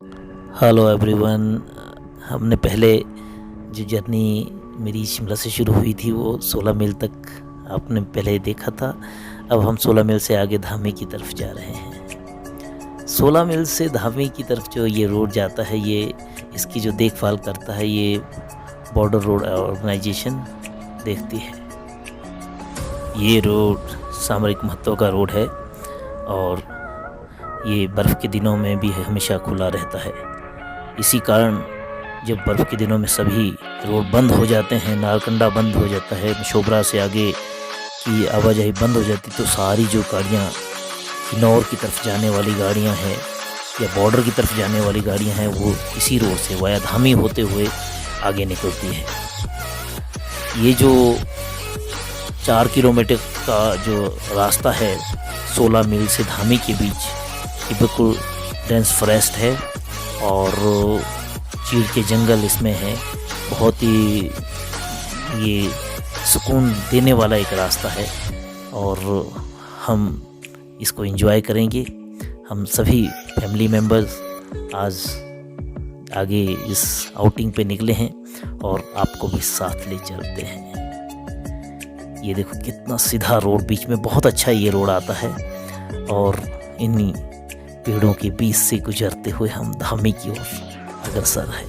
Hello everyone. हमने पहले जो जर्नी मेरी शिमला से शुरू हुई थी वो 16 मील तक आपने पहले देखा था। अब हम 16 मील से आगे धामी की तरफ जा रहे हैं। 16 मील से धामी की तरफ जो ये रोड जाता है, ये इसकी जो देखभाल करता है ये बॉर्डर रोड ऑर्गेनाइजेशन देखती है। ये रोड सामरिक महत्व का रोड है और ये बर्फ़ के दिनों में भी हमेशा खुला रहता है। इसी कारण जब बर्फ़ के दिनों में सभी रोड बंद हो जाते हैं, नारकंडा बंद हो जाता है, मशोबरा से आगे की आवाजाही बंद हो जाती, तो सारी जो गाड़ियाँ किन्नौर की तरफ जाने वाली गाड़ियाँ हैं या बॉर्डर की तरफ जाने वाली गाड़ियाँ हैं वो इसी रोड से वाया धामी होते हुए आगे निकलती हैं। ये जो 4 किलोमीटर का जो रास्ता है 16 मील से धामी के बीच, ये बिल्कुल डेंस फॉरेस्ट है और चीड़ के जंगल इसमें है। बहुत ही ये सुकून देने वाला एक रास्ता है और हम इसको एंजॉय करेंगे। हम सभी फैमिली मेम्बर्स आज आगे इस आउटिंग पे निकले हैं और आपको भी साथ ले चलते हैं। ये देखो कितना सीधा रोड, बीच में बहुत अच्छा ये रोड आता है और इन्हीं पेड़ों के बीच से गुजरते हुए हम धामी की ओर अग्रसर है।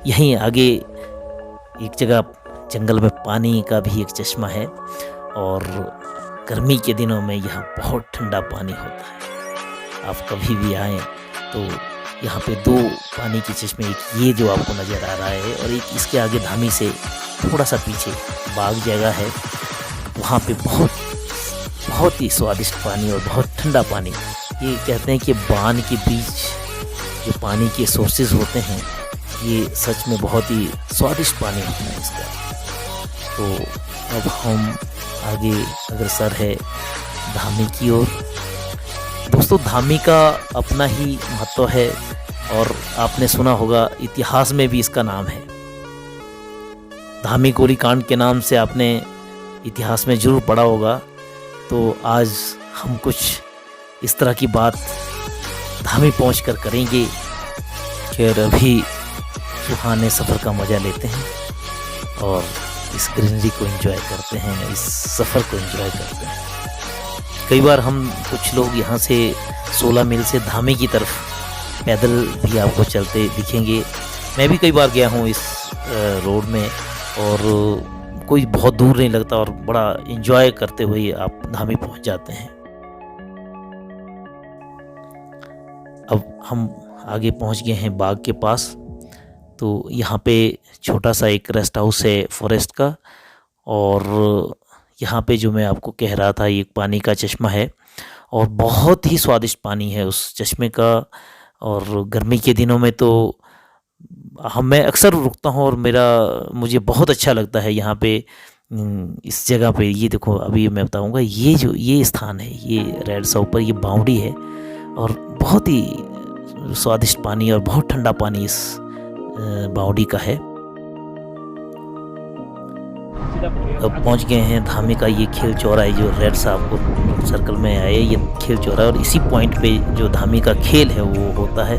यहीं आगे एक जगह जंगल में पानी का भी एक चश्मा है और गर्मी के दिनों में यहाँ बहुत ठंडा पानी होता है। आप कभी भी आएँ तो यहाँ पे 2 पानी के चश्मे, एक ये जो आपको नज़र आ रहा है और एक इसके आगे धामी से थोड़ा सा पीछे बाग जगह है, वहाँ पे बहुत ही स्वादिष्ट पानी और बहुत ठंडा पानी। ये कहते हैं कि बान के बीच जो पानी के सोर्सेज होते हैं, ये सच में बहुत ही स्वादिष्ट पानी होता है इसका। तो अब हम आगे अग्रसर है धामी की ओर। दोस्तों, धामी का अपना ही महत्व है और आपने सुना होगा, इतिहास में भी इसका नाम है। धामी गोलीकांड के नाम से आपने इतिहास में ज़रूर पढ़ा होगा। तो आज हम कुछ इस तरह की बात धामी पहुंचकर करेंगे। खैर, अभी सुहाने सफ़र का मज़ा लेते हैं और इस ग्रीनरी को एंजॉय करते हैं, इस सफ़र को एंजॉय करते हैं। कई बार हम कुछ लोग यहाँ से 16 मील से धामी की तरफ पैदल भी आपको चलते दिखेंगे। मैं भी कई बार गया हूँ इस रोड में और कोई बहुत दूर नहीं लगता और बड़ा एंजॉय करते हुए आप धामी पहुँच जाते हैं। अब हम आगे पहुंच गए हैं बाग के पास। तो यहाँ पे छोटा सा एक रेस्ट हाउस है फॉरेस्ट का और यहाँ पे जो मैं आपको कह रहा था, ये पानी का चश्मा है और बहुत ही स्वादिष्ट पानी है उस चश्मे का। और गर्मी के दिनों में तो मैं अक्सर रुकता हूँ और मुझे बहुत अच्छा लगता है यहाँ पे इस जगह पे। ये देखो, अभी मैं बताऊँगा, ये स्थान है, ये रेड सा ऊपर ये बाउंड्री है और बहुत ही स्वादिष्ट पानी और बहुत ठंडा पानी इस बाउंड्री का है। अब पहुंच गए हैं धामी का ये खेल चौराहा, जो रेड सा आपको सर्कल में आए, ये खेल चौराहा और इसी पॉइंट पे जो धामी का खेल है वो होता है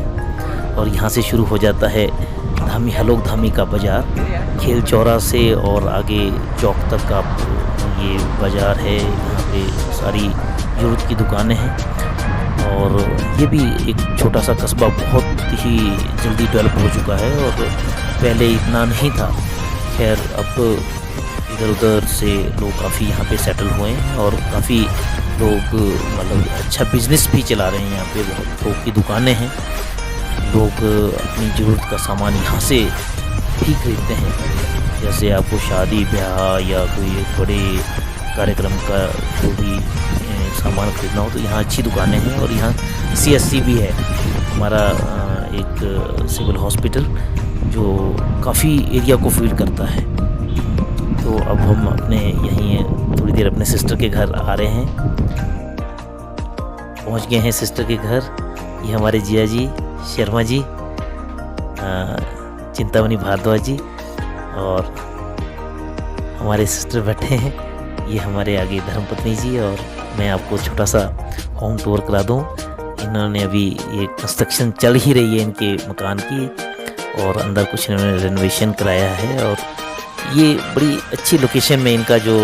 और यहाँ से शुरू हो जाता है धामी हलोक धामी का बाज़ार। खेल चौराहा से और आगे चौक तक आप ये बाज़ार है, यहाँ पे सारी ज़रूरत की दुकानें हैं और ये भी एक छोटा सा कस्बा बहुत ही जल्दी डेवलप हो चुका है और पहले इतना नहीं था। खैर, अब इधर उधर से लोग काफ़ी यहाँ पे सेटल हुए हैं और काफ़ी लोग मतलब अच्छा बिजनेस भी चला रहे हैं। यहाँ पे बहुत थोक की दुकानें हैं, लोग अपनी ज़रूरत का सामान यहाँ से भी खरीदते हैं। जैसे आपको शादी ब्याह या कोई बड़े कार्यक्रम का जो भी सामान खरीदना हो तो यहाँ अच्छी दुकानें हैं। और यहाँ CSC भी है, हमारा एक सिविल हॉस्पिटल जो काफ़ी एरिया को फीड करता है। तो अब हम अपने यहीं थोड़ी देर अपने सिस्टर के घर आ रहे हैं। पहुँच गए हैं सिस्टर के घर। ये हमारे जिया जी शर्मा जी, चिंतामणि भारद्वाज जी और हमारे सिस्टर बैठे हैं। ये हमारे आगे धर्मपत्नी जी और मैं आपको छोटा सा होम टूर करा दूं। इन्होंने अभी ये कंस्ट्रक्शन चल ही रही है इनके मकान की, और अंदर कुछ इन्होंने रेनोवेशन कराया है। और ये बड़ी अच्छी लोकेशन में इनका जो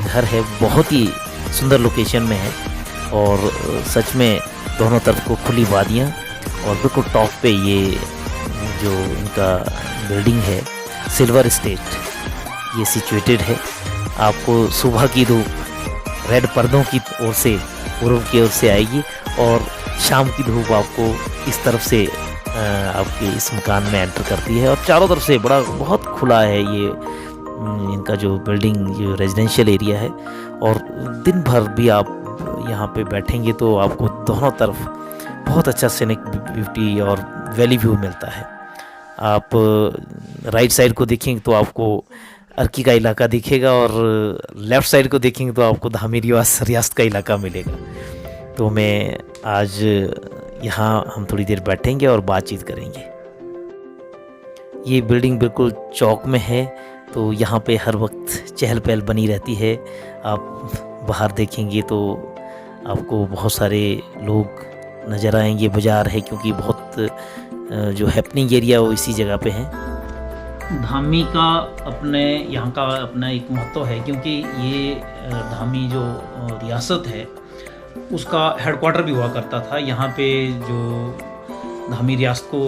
घर है, बहुत ही सुंदर लोकेशन में है, और सच में दोनों तरफ को खुली वादियाँ, और बिल्कुल टॉप पे ये जो इनका बिल्डिंग है सिल्वर स्टेट, ये सिचुएटेड है। आपको सुबह की धूप रेड पर्दों की ओर से, पूर्व की ओर से आएगी, और शाम की धूप आपको इस तरफ से आपके इस मकान में एंटर करती है। और चारों तरफ से बहुत खुला है ये इनका जो बिल्डिंग, जो रेजिडेंशियल एरिया है। और दिन भर भी आप यहाँ पे बैठेंगे तो आपको दोनों तरफ बहुत अच्छा सीनिक ब्यूटी और वैली व्यू मिलता है। आप राइट साइड को देखेंगे तो आपको अर्की का इलाका दिखेगा, और लेफ़्ट साइड को देखेंगे तो आपको धामी रियासत का इलाका मिलेगा। तो मैं आज यहाँ हम थोड़ी देर बैठेंगे और बातचीत करेंगे। ये बिल्डिंग बिल्कुल चौक में है, तो यहाँ पे हर वक्त चहल पहल बनी रहती है। आप बाहर देखेंगे तो आपको बहुत सारे लोग नज़र आएंगे। बाज़ार है क्योंकि बहुत जो हैपनिंग एरिया वो इसी जगह पे है। धामी का यहाँ का अपना एक महत्व है, क्योंकि ये धामी जो रियासत है उसका हेडक्वार्टर भी हुआ करता था। यहाँ पे जो धामी रियासत को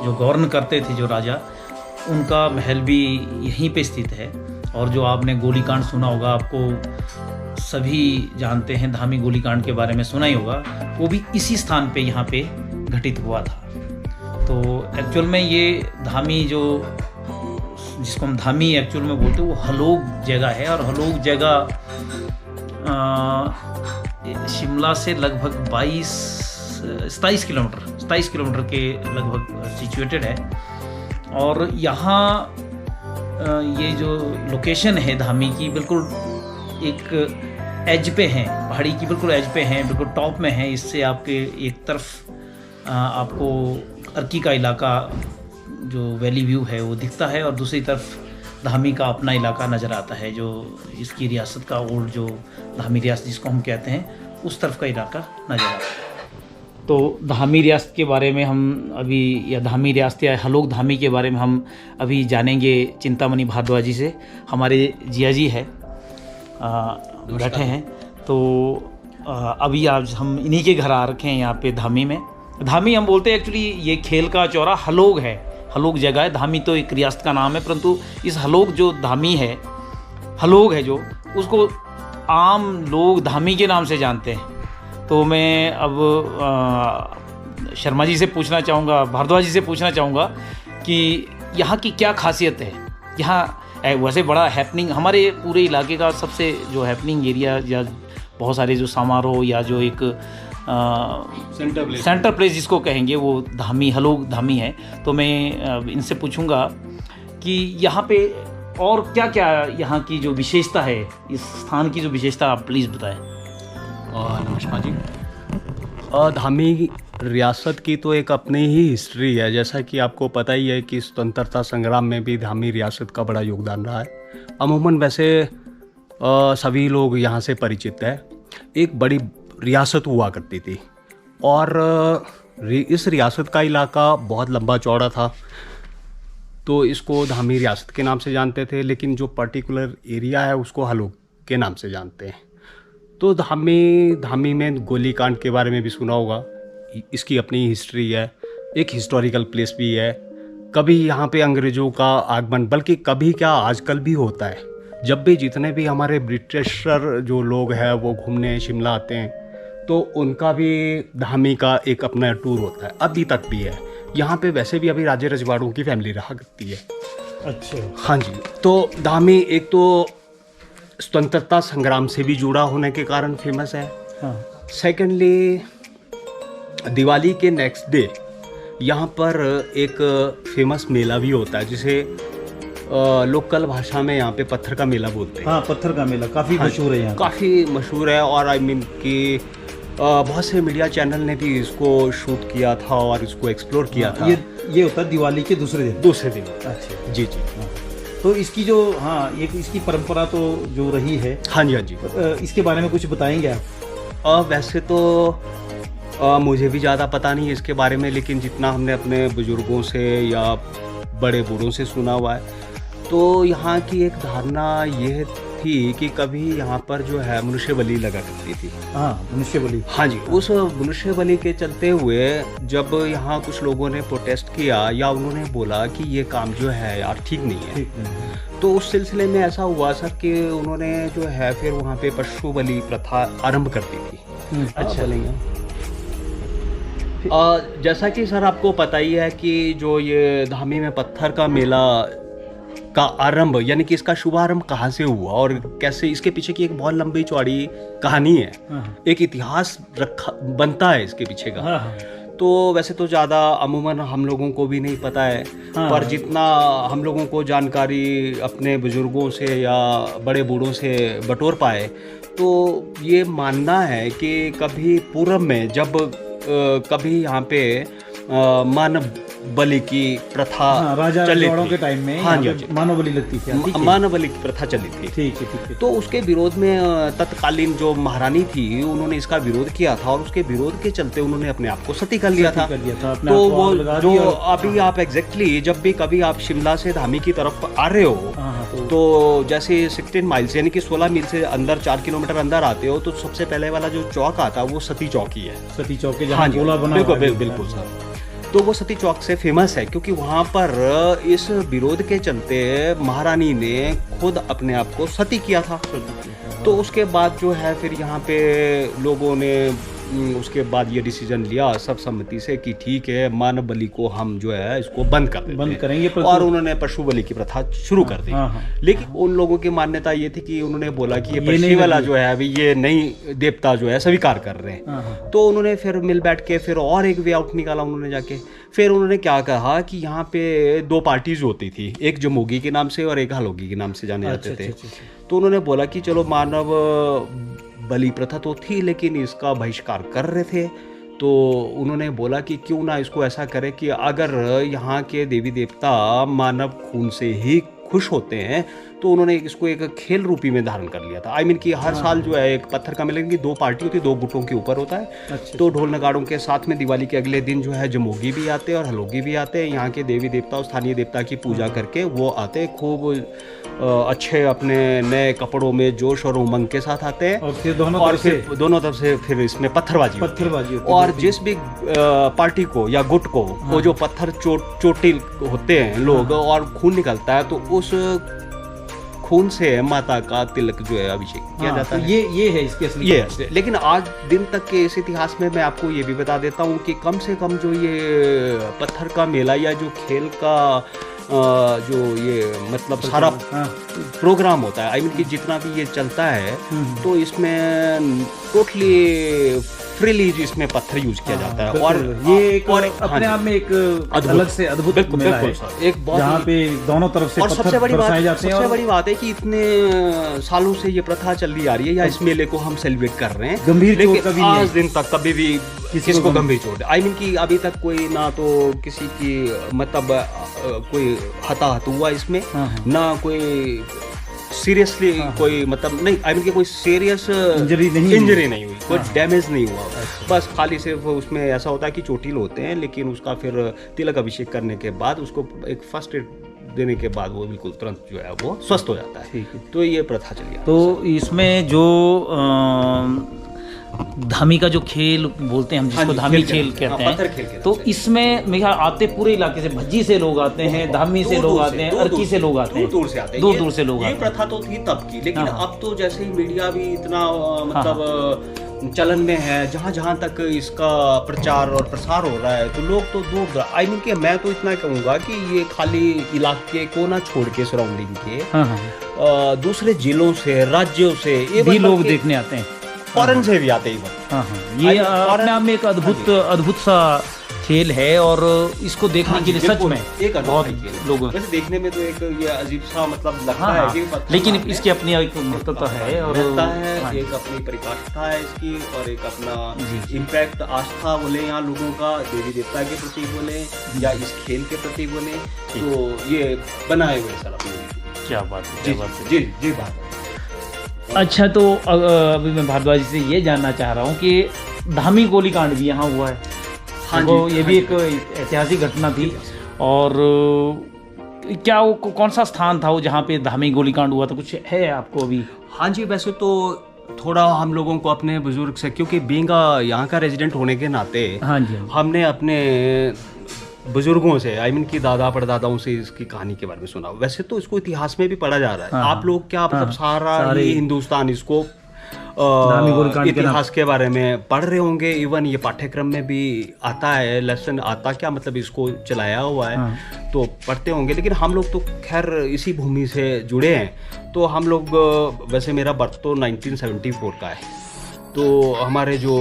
जो गवर्न करते थे जो राजा, उनका महल भी यहीं पे स्थित है। और जो आपने गोलीकांड सुना होगा, आपको सभी जानते हैं धामी गोलीकांड के बारे में सुना ही होगा, वो भी इसी स्थान पे यहाँ पे घटित हुआ था। तो एक्चुअल में ये धामी जिसको हम धामी एक्चुअल में बोलते हैं, वो हलोग जगह है। और हलोग जगह शिमला से लगभग 27 किलोमीटर के लगभग सिचुएटेड है। और यहाँ ये जो लोकेशन है धामी की, बिल्कुल एक एज पे हैं, पहाड़ी की बिल्कुल एज पे हैं, बिल्कुल टॉप में हैं। इससे आपके एक तरफ आपको अर्की का इलाका जो वैली व्यू है वो दिखता है, और दूसरी तरफ धामी का अपना इलाका नज़र आता है, जो इसकी रियासत का ओल्ड जो धामी रियासत जिसको हम कहते हैं, उस तरफ का इलाका नज़र आता है। तो धामी रियासत के बारे में हम अभी, या धामी रियासत या हलोग धामी के बारे में हम अभी जानेंगे चिंतामणि भारद्वाज जी से। हमारे जिया जी है बैठे हैं। तो अभी आज हम इन्हीं के घर आ रखे हैं यहाँ पे धामी में। धामी हम बोलते हैं, एक्चुअली ये खेल का चौरा हलोग है, हलोग जगह है। धामी तो एक रियासत का नाम है, परंतु इस हलोग जो धामी है, हलोग है जो, उसको आम लोग धामी के नाम से जानते हैं। तो मैं अब शर्मा जी से पूछना चाहूँगा, भारद्वाज जी से पूछना चाहूँगा कि यहाँ की क्या खासियत है। यहाँ वैसे बड़ा हैपनिंग, हमारे पूरे इलाके का सबसे जो हैपनिंग एरिया, या बहुत सारे जो समारोह, या जो एक सेंटर प्लेस जिसको कहेंगे, वो धामी, हलोग धामी है। तो मैं इनसे पूछूंगा कि यहाँ पे और क्या क्या यहाँ की जो विशेषता है, इस स्थान की जो विशेषता, आप प्लीज़ बताएं। नमस्कार जी। धामी रियासत की तो एक अपनी ही हिस्ट्री है। जैसा कि आपको पता ही है कि स्वतंत्रता संग्राम में भी धामी रियासत का बड़ा योगदान रहा है। अमूमन वैसे सभी लोग यहाँ से परिचित हैं। एक बड़ी रियासत हुआ करती थी, और इस रियासत का इलाका बहुत लंबा चौड़ा था, तो इसको धामी रियासत के नाम से जानते थे। लेकिन जो पर्टिकुलर एरिया है उसको हलोग के नाम से जानते हैं। तो धामी में गोलीकांड के बारे में भी सुना होगा। इसकी अपनी हिस्ट्री है, एक हिस्टोरिकल प्लेस भी है। कभी यहाँ पे अंग्रेज़ों का आगमन, बल्कि कभी क्या आजकल भी होता है, जब भी जितने भी हमारे ब्रिटिशर जो लोग हैं वो घूमने शिमला आते हैं, तो उनका भी धामी का एक अपना टूर होता है, अभी तक भी है। यहाँ पे वैसे भी अभी राजे रजवाड़ों की फैमिली रहा करती है। अच्छा, हाँ जी। तो धामी एक तो स्वतंत्रता संग्राम से भी जुड़ा होने के कारण फेमस है। हाँ। सेकेंडली, दिवाली के नेक्स्ट डे यहाँ पर एक फेमस मेला भी होता है, जिसे लोकल भाषा में यहाँ पे पत्थर का मेला बोलते हैं। हाँ, पत्थर का मेला काफ़ी मशहूर है यहाँ, काफ़ी मशहूर है। और आई मीन कि बहुत से मीडिया चैनल ने भी इसको शूट किया था और इसको एक्सप्लोर किया था। ये होता है दिवाली के दूसरे दिन। अच्छा जी जी। हाँ। तो इसकी जो, हाँ, एक इसकी परंपरा तो जो रही है। हाँ जी, हाँ जी। इसके बारे में कुछ बताएंगे आप? वैसे तो मुझे भी ज़्यादा पता नहीं है इसके बारे में, लेकिन जितना हमने अपने बुज़ुर्गों से या बड़े बूढ़ों से सुना हुआ है, तो यहाँ की एक धारणा ये थी कि कभी यहाँ पर जो है मनुष्य बलि लगा करती थी। हाँ, मनुष्य बलि। हाँ जी, उस मनुष्य बलि के चलते हुए जब यहाँ कुछ लोगों ने प्रोटेस्ट किया या उन्होंने बोला कि ये काम जो है यार ठीक नहीं है, ठीक नहीं। तो उस सिलसिले में ऐसा हुआ सर कि उन्होंने जो है फिर वहाँ पे पशु बलि प्रथा आरंभ कर दी थी। अच्छा। बोलेंगे जैसा कि सर आपको पता ही है कि जो ये धामी में पत्थर का मेला का आरंभ, यानी कि इसका शुभारंभ कहाँ से हुआ और कैसे, इसके पीछे की एक बहुत लंबी चौड़ी कहानी है। एक इतिहास रखा बनता है इसके पीछे का। तो वैसे तो ज़्यादा अमूमन हम लोगों को भी नहीं पता है, पर जितना हम लोगों को जानकारी अपने बुज़ुर्गों से या बड़े बूढ़ों से बटोर पाए, तो ये मानना है कि कभी पूर्व में जब कभी यहाँ पे मानव बलि की प्रथा राजा चली रजवाड़ों थी के टाइम में। हाँ जी, मानव बलि लगती थी। मानव बलि की प्रथा चली थी। ठीक है। तो उसके विरोध में तत्कालीन जो महारानी थी उन्होंने इसका विरोध किया था और उसके विरोध के चलते उन्होंने अपने आप को सती कर लिया था। तो वो जो अभी आप एग्जैक्टली जब भी कभी आप शिमला से धामी की तरफ आ रहे हो, तो जैसे 16 माइल से यानी कि 16 मील से अंदर 4 किलोमीटर अंदर आते हो, तो सबसे पहले वाला जो चौक आता है वो सती चौक ही है। सती चौक के हाँ जी, गोला बना। बिल्कुल सर। तो वो सती चौक से फेमस है क्योंकि वहाँ पर इस विरोध के चलते महारानी ने खुद अपने आप को सती किया था। तो उसके बाद जो है फिर यहाँ पे लोगों ने उसके बाद ये डिसीजन लिया सर्वसम्मति से कि ठीक है, मानव बलि को हम जो है इसको बंद करेंगे और उन्होंने पशु बलि की प्रथा शुरू कर दी। लेकिन उन लोगों की मान्यता ये थी कि उन्होंने बोला कि ये पशु वाला जो है अभी ये नई देवता जो है स्वीकार कर रहे हैं। तो उन्होंने फिर मिल बैठ के फिर और एक वे आउट निकाला उन्होंने जाके। फिर उन्होंने क्या कहा कि यहाँ पे 2 पार्टीज होती थी, एक जमोगी के नाम से और एक हलोगी के नाम से जाने जाते थे। तो उन्होंने बोला कि चलो मानव बलि प्रथा तो थी लेकिन इसका बहिष्कार कर रहे थे, तो उन्होंने बोला कि क्यों ना इसको ऐसा करें कि अगर यहाँ के देवी देवता मानव खून से ही खुश होते हैं, तो उन्होंने इसको एक खेल रूपी में धारण कर लिया था। आई मीन कि हर साल जो है एक पत्थर का मेला की 2 पार्टी होती है, 2 गुटों के ऊपर होता है। तो ढोल नगाड़ों के साथ में दिवाली के अगले दिन जो है जमोगी भी आते हैं और हलोगी भी आते हैं। यहाँ के देवी देवता और स्थानीय देवता की पूजा करके वो आते हैं, खूब अच्छे अपने नए कपड़ों में जोश और उमंग के साथ आते हैं। और फिर दोनों तरफ से फिर इसमें पत्थरबाजी होती है। और जिस भी पार्टी को या गुट को वो जो पत्थर चोटिल होते हैं लोग और खून निकलता है, तो उस खून से माता का तिलक जो है अभिषेक किया जाता है। ये है इसके असली। ये लेकिन आज दिन तक के इस इतिहास में मैं आपको ये भी बता देता हूँ कि कम से कम जो ये पत्थर का मेला या जो खेल का जो ये मतलब सारा प्रोग्राम होता है, आई मीन कि जितना भी ये चलता है, तो इसमें टोटली फ्रीली इसमें पत्थर यूज किया जाता है। और ये एक अपने आप में एक अलग से अद्भुत मेला है, एक बहुत जहाँ पे दोनों तरफ से सबसे बड़ी बात है कि इतने सालों से ये प्रथा चली आ रही है या इस मेले को हम सेलिब्रेट कर रहे हैं। गंभीर चोट कभी नहीं, आज दिन तक कभी भी किसी को गंभीर चोट, आई मीन कि अभी तक कोई ना तो किसी की मतलब कोई हताहत हुआ इसमें, ना कोई सीरियसली कोई मतलब नहीं, आई मीन कि कोई सीरियस इंजरी नहीं हुई, कोई डैमेज नहीं हुआ। बस खाली सिर्फ उसमें ऐसा होता है कि चोटिल होते हैं, लेकिन उसका फिर तिलक अभिषेक करने के बाद उसको एक फर्स्ट एड देने के बाद वो बिल्कुल तुरंत जो है वो स्वस्थ हो जाता है। तो ये प्रथा चली। तो इसमें जो धामी का जो खेल बोलते हैं हम, जिसको धामी खेल कहते हैं, तो इसमें मेरा आते पूरे इलाके से, भज्जी से लोग आते हैं, धामी से लोग आते हैं, अर्की से लोग आते हैं, दूर से आते हैं, दूर से लोग आते हैं। ये प्रथा तो थी तब की, लेकिन अब तो जैसे ही मीडिया भी इतना मतलब चलन में है, जहाँ जहाँ तक इसका प्रचार और प्रसार हो रहा है, तो लोग तो दूर, आई मीन कि मैं तो इतना कहूँगा कि ये खाली इलाके को ना छोड़ के सराउंडिंग के दूसरे जिलों से, राज्यों से ये भी लोग देखने आते हैं, फॉरेन से भी आते हैं। ये अपने आप में एक अद्भुत सा खेल है और इसको देखने के लिए सच में एक बहुत लोगों वैसे देखने में तो एक ये अजीब सा मतलब लगता है कि लेकिन इसकी अपनी एक महत्वता है और एक अपनी परिकाष्ठा है इसकी, और एक अपना इम्पैक्ट, आस्था बोले यहाँ लोगों का देवी देवता के प्रति बोले या इस खेल के प्रति बोले, तो ये बनाए हुए सर अपने। क्या बात है, जी बात। अच्छा, तो अभी मैं भारद्वाज से ये जानना चाह रहा हूँ कि धामी गोलीकांड भी यहाँ हुआ है। हाँ तो जी, ये हाँ भी जी। एक ऐतिहासिक घटना थी। और क्या वो कौन सा स्थान था वो जहाँ पे धामी गोलीकांड हुआ था, कुछ है आपको अभी? हाँ जी, वैसे तो थोड़ा हम लोगों को अपने बुजुर्ग से, क्योंकि बीइंग यहाँ का रेजिडेंट होने के नाते हाँ जी, हाँ जी। हमने अपने बुजुर्गों से, आई मीन की दादा परदादाओं से इसकी कहानी के बारे में सुना। वैसे तो इसको इतिहास में भी पढ़ा जा रहा है। हाँ, आप लोग क्या मतलब सारा सारे ही हिंदुस्तान इसको धामी गोलीकांड के इतिहास के बारे में पढ़ रहे होंगे। इवन ये पाठ्यक्रम में भी आता है, लेसन आता, क्या मतलब इसको चलाया हुआ है। तो पढ़ते होंगे। लेकिन हम लोग तो खैर इसी भूमि से जुड़े हैं। तो हम लोग, वैसे मेरा बर्थ तो 1974 का है। तो हमारे जो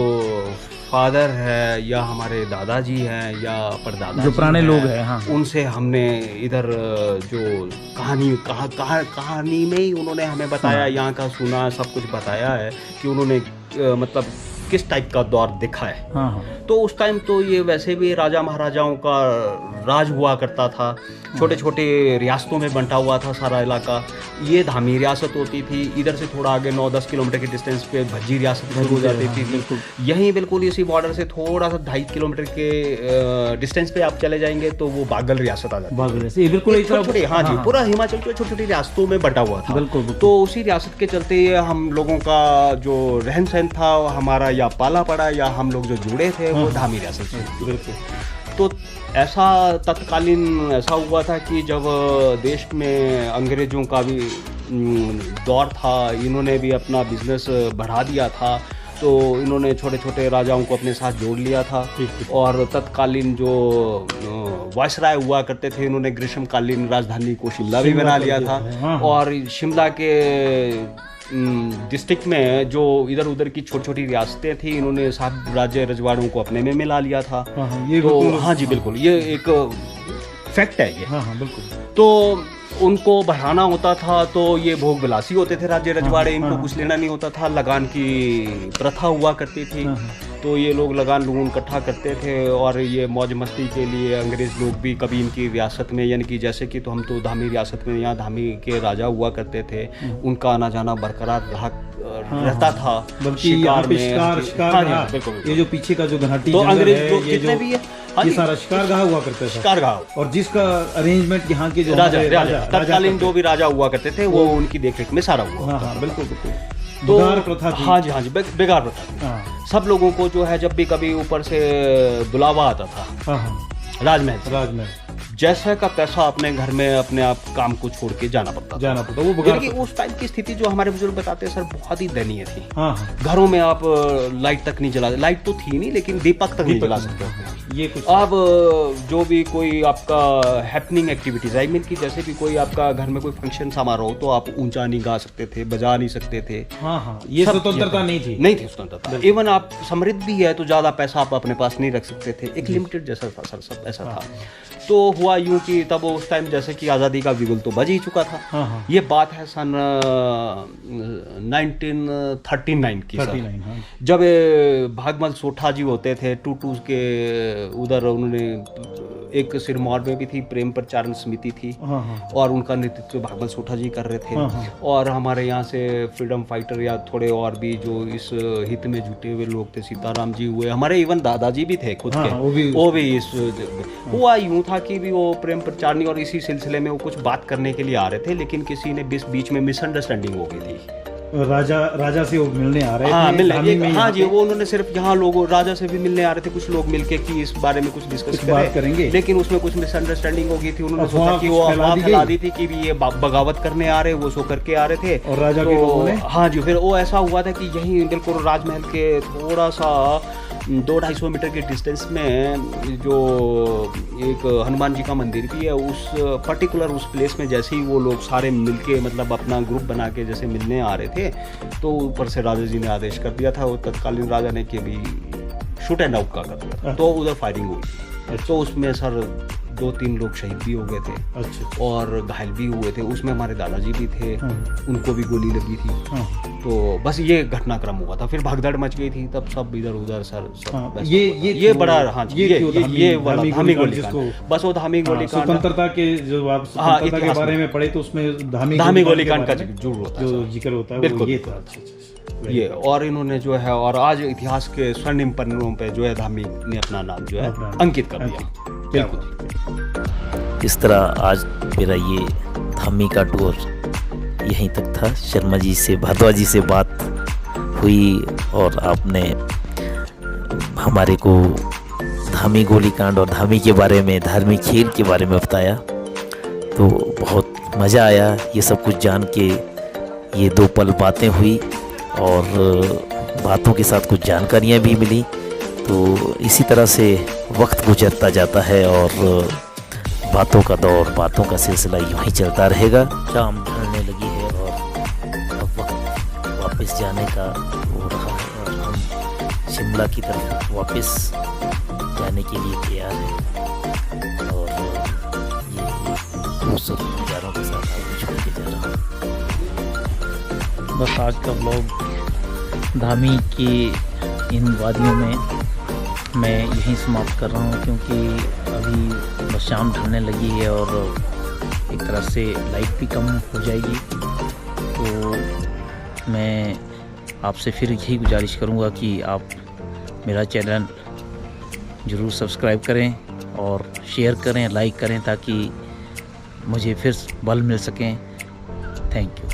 फादर है या हमारे दादाजी हैं या परदादा जो पुराने लोग हैं, हाँ। उनसे हमने इधर जो कहानी में ही उन्होंने हमें बताया, यहाँ का सुना, सब कुछ बताया है कि उन्होंने मतलब किस टाइप का दौर देखा है। हाँ हाँ। तो उस टाइम तो ये वैसे भी राजा महाराजाओं का राज हुआ करता था। छोटे छोटे रियासतों में बंटा हुआ था सारा इलाका। ये धामी रियासत होती थी। इधर से थोड़ा आगे 9-10 किलोमीटर के डिस्टेंस पे भज्जी रियासत शुरू हो जाती थी। यहीं बिल्कुल इसी बॉर्डर से थोड़ा सा 2.5 किलोमीटर के डिस्टेंस पे आप चले जाएंगे तो वो बागल रियासत आ जाती है। बागल से बिल्कुल छोटे, हाँ जी, पूरा हिमाचल के छोटी छोटी रियासतों में बटा हुआ था। बिल्कुल। तो उसी रियासत के चलते हम लोगों का जो रहन सहन था हमारा या पाला पड़ा या हम लोग जो जुड़े थे वो धामी रियासत से। बिल्कुल। तो ऐसा तत्कालीन ऐसा हुआ था कि जब देश में अंग्रेजों का भी दौर था, इन्होंने भी अपना बिजनेस बढ़ा दिया था। तो इन्होंने छोटे छोटे राजाओं को अपने साथ जोड़ लिया था। और तत्कालीन जो वायसराय हुआ करते थे, इन्होंने ग्रीष्मकालीन राजधानी को शिमला भी बना लिया था। और शिमला के डिस्ट्रिक्ट में जो इधर उधर की छोटी छोटी रियासतें थी, इन्होंने सब राज्य रजवाड़ों को अपने में मिला लिया था। ये तो हाँ जी बिल्कुल, ये एक फैक्ट है ये। हाँ बिल्कुल। तो उनको बढ़ाना होता था तो ये भोग विलासी होते थे राज्य रजवाड़े, इनको कुछ लेना नहीं होता था। लगान की प्रथा हुआ करती थी। तो ये लोग लगान लून इकट्ठा करते थे और ये मौज मस्ती के लिए अंग्रेज लोग भी कभी इनकी रियासत में, यानी कि जैसे कि तो हम तो धामी रियासत में, यहाँ धामी के राजा हुआ करते थे, उनका आना जाना बरकरार रहता था। बल्कि यहाँ पे शिकार ये जो पीछे का जो घाटी तो अंग्रेज जो जितने भी है ये सारा शिकारगाह हुआ करता था। शिकारगाह, और जिसका अरेंजमेंट यहाँ के जो राजा तत्कालीन जो भी राजा हुआ करते थे वो उनकी देखरेख में सारा हुआ। हाँ बिल्कुल बिल्कुल। तो बेगार प्रथा थी। हाँ जी, बेगार प्रथा थी। सब लोगों को जो है जब भी कभी ऊपर से बुलावा आता था राजमहल, जैसा का तैसा अपने घर में अपने आप काम को छोड़ के जाना पड़ता। वो उस टाइम की स्थिति जो हमारे बुजुर्ग बताते हैं सर, बहुत ही दयनीय थी। घरों में आप लाइट तक नहीं जला, लाइट तो थी नहीं लेकिन दीपक तक नहीं जला सकते ये कुछ। अब जो भी कोई आपका हैपनिंग एक्टिविटीज, आई मीन कि जैसे भी कोई आपका घर में कोई फंक्शन समारोह तो आप ऊंचा नहीं गा सकते थे, बजा नहीं सकते थे। ये स्वतंत्रता नहीं थी स्वतंत्रता। इवन आप समृद्ध भी है तो ज्यादा पैसा आप अपने पास नहीं रख सकते थे, एक लिमिटेड जैसा था सर, सब ऐसा था। तो हुआ यूं कि तब उस टाइम जैसे कि आज़ादी का बिगुल तो बज ही चुका था। ये बात है सन 1939 की सर, जब भागमल सोठा जी होते थे टूटूस के उधर, उन्होंने एक सिरमौर में भी थी प्रेम प्रचारण समिति थी और उनका नेतृत्व भागमल सोठा जी कर रहे थे। और हमारे यहाँ से फ्रीडम फाइटर या थोड़े और भी जो इस हित में जुटे हुए लोग थे, सीताराम जी हुए, हमारे इवन दादाजी भी थे खुद के, वो भी इस हुआ यूं था कि भी वो प्रेम प्रचारणी और इसी सिलसिले में वो कुछ बात करने के लिए आ रहे थे, लेकिन किसी ने बीच में मिसअंडरस्टैंडिंग हो गई थी। राजा से वो मिलने आ रहे थे। हाँ जी, वो उन्होंने सिर्फ यहाँ लोगों राजा से भी मिलने आ रहे थे कुछ लोग मिलके कि इस बारे में कुछ डिस्कस करेंगे, लेकिन उसमें कुछ मिसअंडरस्टैंडिंग हो गई थी। उन्होंने सोचा कि वो अफवाह फैला दी थी कि भी ये बगावत करने आ रहे, वो सो करके आ रहे थे और राजा के लोगों ने। हाँ जी, फिर वो ऐसा हुआ था कि यहीं बिल्कुल राजमहल के थोड़ा सा 200-250 मीटर के डिस्टेंस में जो एक हनुमान जी का मंदिर भी है, उस पर्टिकुलर उस प्लेस में जैसे ही वो लोग सारे मिलके मतलब अपना ग्रुप बना के जैसे मिलने आ रहे थे, तो ऊपर से राजा जी ने आदेश कर दिया था, वो तत्कालीन राजा ने कि भी शूट एंड आउट का कर दिया था। तो उधर फायरिंग हुई। तो उसमें सर 2-3 लोग शहीद भी हो गए थे अच्छा। और घायल भी हुए थे। उसमें हमारे दादाजी भी थे, उनको भी गोली लगी थी। तो बस ये घटनाक्रम हुआ था, फिर भगदड़ मच गई थी, तब सब इधर उधर सब बस ये बड़ा, हाँ जी, ये वाला धामी गोलीकांड, बस वो धामी गोलीकांड। स्वतंत्रता के जो आप स्वतंत्रता के बारे में पढ़े तो उसमें धामी गोलीकांड का जरूर होता है, जो जिक्र होता है, बिल्कुल ये था। अच्छा, ये और इन्होंने जो है, और आज इतिहास के स्वर्णिम पन्नों पे जो है धामी ने अपना नाम जो है अंकित कर दिया। बिल्कुल। इस तरह आज मेरा ये धामी का टूर यहीं तक था। शर्मा जी से, भारद्वाज जी से बात हुई और आपने हमारे को धामी गोलीकांड और धामी के बारे में, धार्मिक खेल के बारे में बताया, तो बहुत मज़ा आया ये सब कुछ जान के। ये 2 पल बातें हुई और बातों के साथ कुछ जानकारियाँ भी मिली। तो इसी तरह से वक्त गुजरता जाता है और बातों का दौर, बातों का सिलसिला यूँ ही चलता रहेगा। शाम ढलने लगी है और अब वक्त वापस जाने का हो रहा है और हम शिमला की तरफ वापस जाने के लिए तैयार हैं। और ये खूबसूरत नज़ारों के साथ आपको छोड़ के जा रहा हूँ। बस आज का व्लॉग धामी की इन वादियों में मैं यहीं समाप्त कर रहा हूँ, क्योंकि अभी बस शाम ढलने लगी है और एक तरह से लाइट भी कम हो जाएगी। तो मैं आपसे फिर यही गुजारिश करूँगा कि आप मेरा चैनल ज़रूर सब्सक्राइब करें और शेयर करें, लाइक करें, ताकि मुझे फिर बल मिल सकें। Thank you.